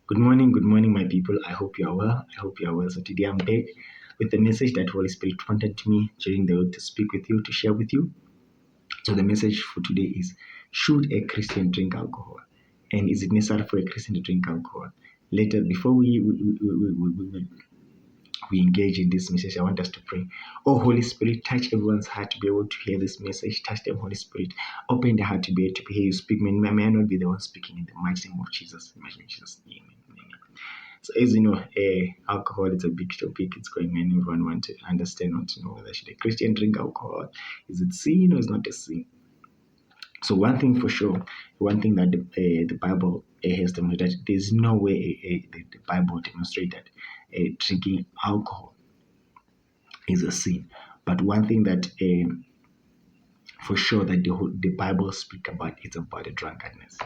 Good morning, my people. I hope you are well. I hope you are well. So today I'm back with the message that Holy Spirit wanted to me during the week to speak with you, to share with you. So the message for today is: should a Christian drink alcohol, and is it necessary for a Christian to drink alcohol? Later, before we engage in this message, I want us to pray. Oh, Holy Spirit, touch everyone's heart to be able to hear this message. Touch them, Holy Spirit. Open their heart to be able to hear you speak. May I not be the one speaking in the mighty name of Jesus. In Jesus' name. Amen. So as you know, alcohol is a big topic. It's going on. Everyone want to understand, want to know whether should a Christian drink alcohol? Is it sin or is it not a sin? So one thing for sure, one thing that the Bible has demonstrated, there's no way the Bible demonstrates that drinking alcohol is a sin. But one thing that for sure that the Bible speak about, it's about the drunkenness.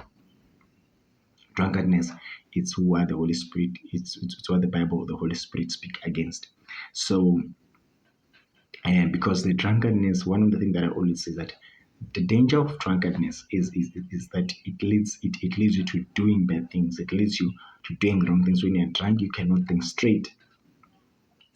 Drunkenness, it's what the Holy Spirit, it's what the Bible, the Holy Spirit speak against. So, because the drunkenness, one of the things that I always say that the danger of drunkenness is that it leads you to doing bad things. It leads you to doing wrong things. When you're drunk, you cannot think straight.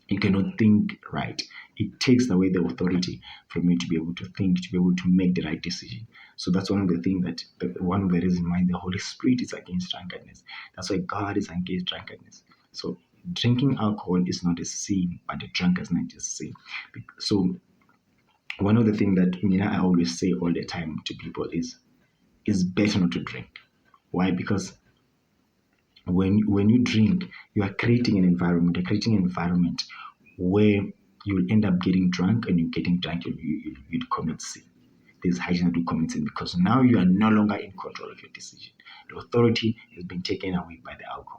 You cannot think right. It takes away the authority from you to be able to think, to be able to make the right decision. So that's one of the things one of the reasons why the Holy Spirit is against drunkenness. That's why God is against drunkenness. So drinking alcohol is not a sin, but the drunkenness is a sin. So one of the things that I always say all the time to people is it's better not to drink. Why? Because when you drink, you are creating an environment. You're creating an environment where you'll end up getting drunk, and you're getting drunk, you'd commit sin. There's high chance that you commit sin because now you are no longer in control of your decision. The authority has been taken away by the alcohol.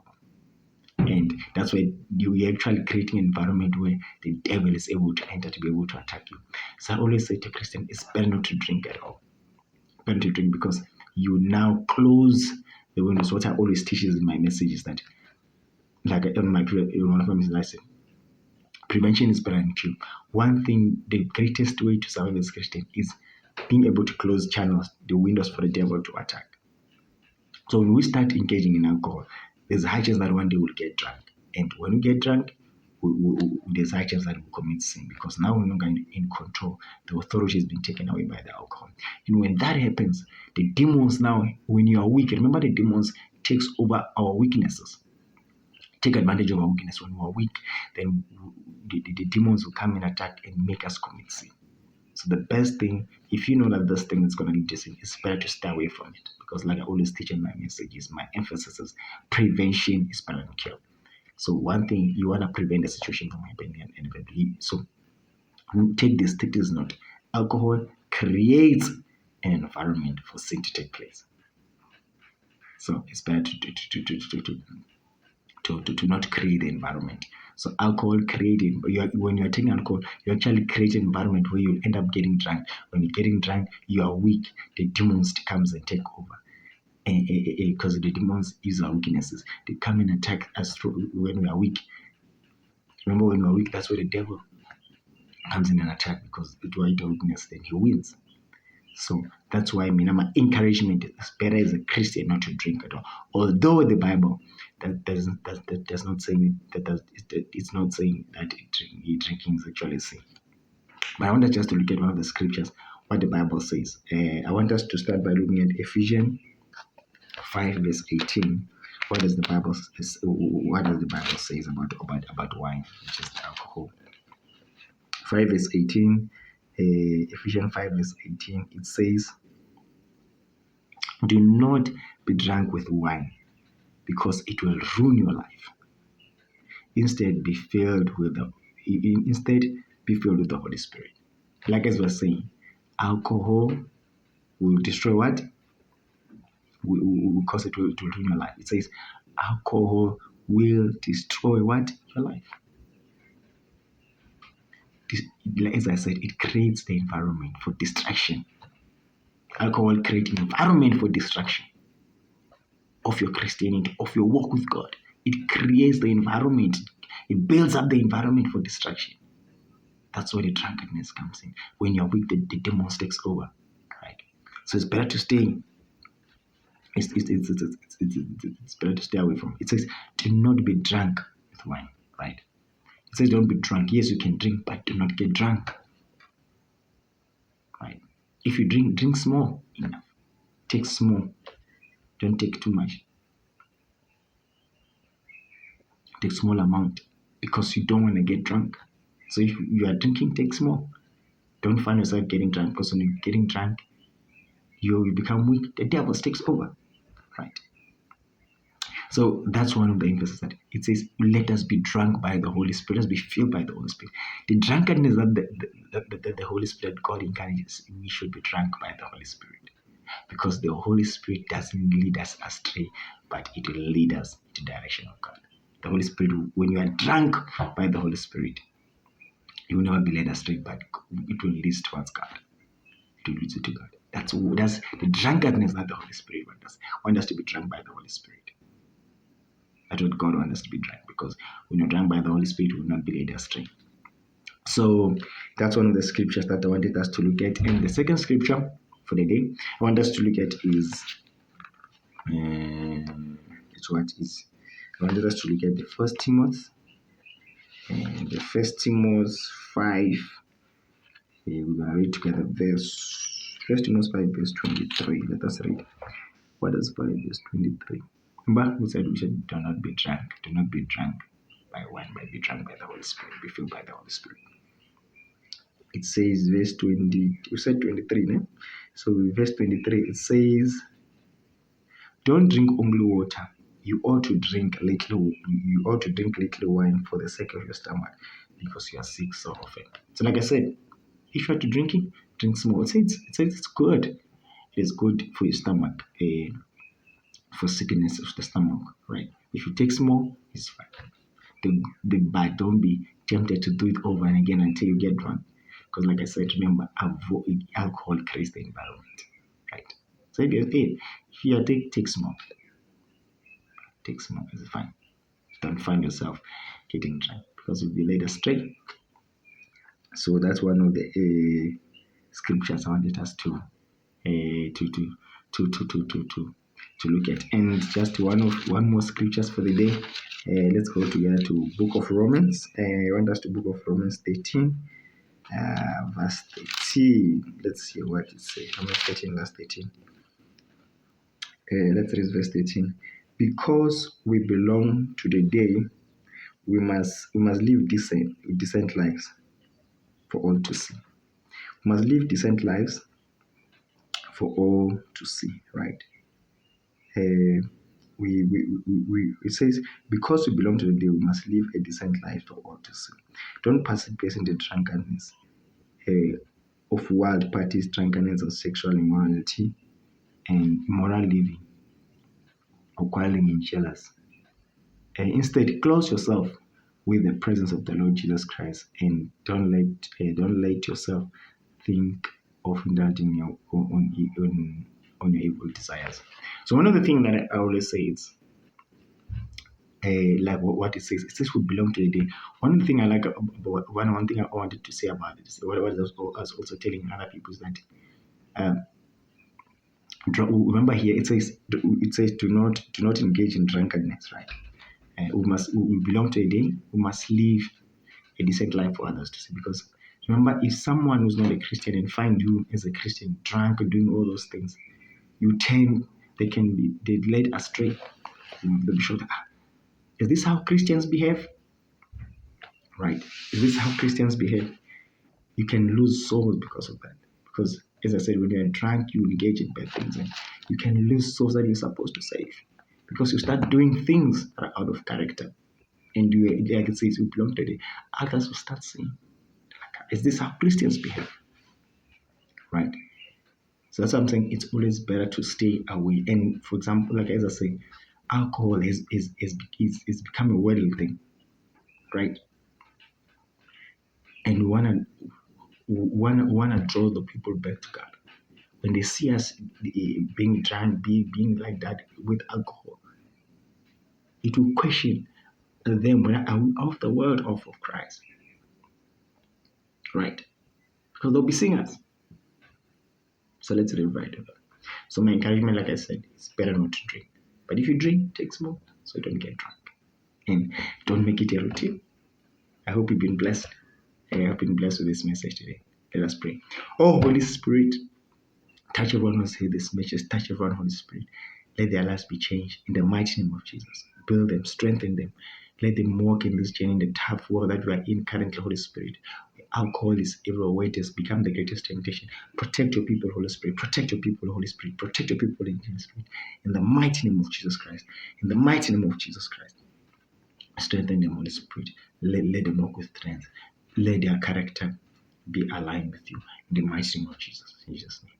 And that's why you're actually creating an environment where the devil is able to enter to be able to attack you. So I always say to Christians, it's better not to drink at all. Better to drink because you now close the windows. What I always teach in my message is that, like on one of my messages, I said, prevention is better than cure. One thing, the greatest way to survive as Christian is being able to close channels, the windows for the devil to attack. So when we start engaging in alcohol, there's a high chance that one day we'll get drunk. And when we get drunk, there's a high chance that we'll commit sin because now we're no longer in control. The authority has been taken away by the alcohol. And when that happens, the demons now, when you are weak, remember the demons takes over our weaknesses. Take advantage of our weakness. When we are weak, then the demons will come and attack and make us commit sin. So the best thing, if you know that this thing is going to lead to sin, it's better to stay away from it. Because like I always teach in my messages, my emphasis is prevention is better than cure. So one thing, you want to prevent the situation from happening and eventually. So take this note. Alcohol creates an environment for sin to take place. So it's better to not create the environment. So alcohol creating, when you're taking alcohol, you actually create an environment where you'll end up getting drunk. When you're getting drunk, you are weak. The demons comes and take over. Because the demons use our weaknesses. They come and attack us when we are weak. Remember, when we are weak, that's where the devil comes in and attack because it was a weakness, then he wins. So that's why my encouragement is better as a Christian not to drink at all. Although the Bible does not say it's not saying that drinking is actually a sin. But I want us just to look at one of the scriptures, what the Bible says. I want us to start by looking at Ephesians 5 verse 18. What does the Bible say about wine, which is alcohol? 5 verse 18. Ephesians 5 verse 18. It says, "Do not be drunk with wine, because it will ruin your life. Instead, be filled with the Holy Spirit." Like as we're saying, alcohol will destroy what? Because it will ruin your life. It says alcohol will destroy what? Your life. As I said, it creates the environment for distraction. Alcohol creates an environment for distraction of your Christianity, of your walk with God. It creates the environment. It builds up the environment for distraction. That's where the drunkenness comes in. When you're weak, the demons takes over. Right? So it's better to stay it's better to stay away from. It says, do not be drunk with wine, right? It says, don't be drunk. Yes, you can drink, but do not get drunk, right? If you drink, drink small enough. Take small. Don't take too much. Take small amount because you don't want to get drunk. So if you are drinking, take small. Don't find yourself getting drunk because when you're getting drunk, you become weak. The devil takes over, right? So that's one of the emphasis that it says, let us be drunk by the Holy Spirit, let us be filled by the Holy Spirit. The drunkenness that the Holy Spirit, God encourages, we should be drunk by the Holy Spirit. Because the Holy Spirit doesn't lead us astray, but it will lead us to the direction of God. The Holy Spirit, when you are drunk by the Holy Spirit, you will never be led astray, but it will lead towards God. It will lead you to God. That's the drunkenness that the Holy Spirit wants us. Want us to be drunk by the Holy Spirit. That's what God wants us to be drunk, because when you're drunk by the Holy Spirit, you will not be led astray. So that's one of the scriptures that I wanted us to look at. And the second scripture for the day I want us to look at is it's what is I wanted us to look at the First Timothy and the First Timothy 5. We're gonna read together First Timothy 5 verse 23. Let us read. What does 5 verse 23? Remember who said we should do not be drunk. Do not be drunk by wine, but be drunk by the Holy Spirit. Be filled by the Holy Spirit. It says verse 20. You said 23, no? So verse 23 it says, don't drink only water. You ought to drink little wine for the sake of your stomach, because you are sick so often. So like I said, if you are to drink it, drink small. It says it's good. It is good for your stomach, for sickness of the stomach, right? If you take small, it's fine. But don't be tempted to do it over and again until you get drunk. Because like I said, remember, alcohol creates the environment, right? So if you take small. Take small, it's fine. Don't find yourself getting drunk because you'll be led astray. So that's one of the scriptures I wanted us to look at. And just one more scriptures for the day. Let's go together to Book of Romans. I want us to Book of Romans 13, verse 13. Let's see what it says. Romans 13, verse 13. Let's read verse 13. Because we belong to the day, we must live decent lives for all to see. We must live decent lives for all to see, right? It says, because we belong to the day, we must live a decent life for all to see. Don't participate in the drunkenness of wild parties, drunkenness of sexual immorality and immoral living, or quarreling and jealous. Instead, close yourself with the presence of the Lord Jesus Christ, and don't let yourself think of indulging on your evil desires. So one of the things that I always say is, like what it says we belong to the day. One thing I like about one thing I wanted to say about it is what I was also telling other people is that remember here it says do not engage in drunkenness, right? We belong to a day. We must live a decent life for others to see. Because remember, if someone who's not a Christian and find you as a Christian drunk or doing all those things, they're led astray. They'll be sure that, is this how Christians behave? Right? Is this how Christians behave? You can lose souls because of that. Because as I said, when you're drunk, you engage in bad things, and you can lose souls that you're supposed to save. Because you start doing things that are out of character. And like it says, you belong to the others will start saying, is this how Christians behave? Right? So that's what I'm saying. It's always better to stay away. And for example, like as I say, alcohol is become a worldly thing, right? And we wanna draw the people back to God. When they see us being drunk, being like that with alcohol, it will question them, when are we of the world or of Christ? Right? Because they'll be seeing us. So let's read right over. So my encouragement, like I said, is better not to drink. But if you drink, take small so you don't get drunk. And don't make it a routine. I hope you've been blessed. I have been blessed with this message today. Let us pray. Oh, Holy Spirit, touch everyone who's heard this message. Touch everyone, Holy Spirit. Let their lives be changed in the mighty name of Jesus. Build them, strengthen them. Let them walk in this journey, in the tough world that we are in currently, Holy Spirit. Alcohol is everywhere where it has become the greatest temptation. Protect your people, Holy Spirit. Protect your people, Holy Spirit. Protect your people in Jesus Spirit. In the mighty name of Jesus Christ. In the mighty name of Jesus Christ. Strengthen them, Holy Spirit. Let them walk with strength. Let their character be aligned with you. In the mighty name of Jesus. In Jesus' name.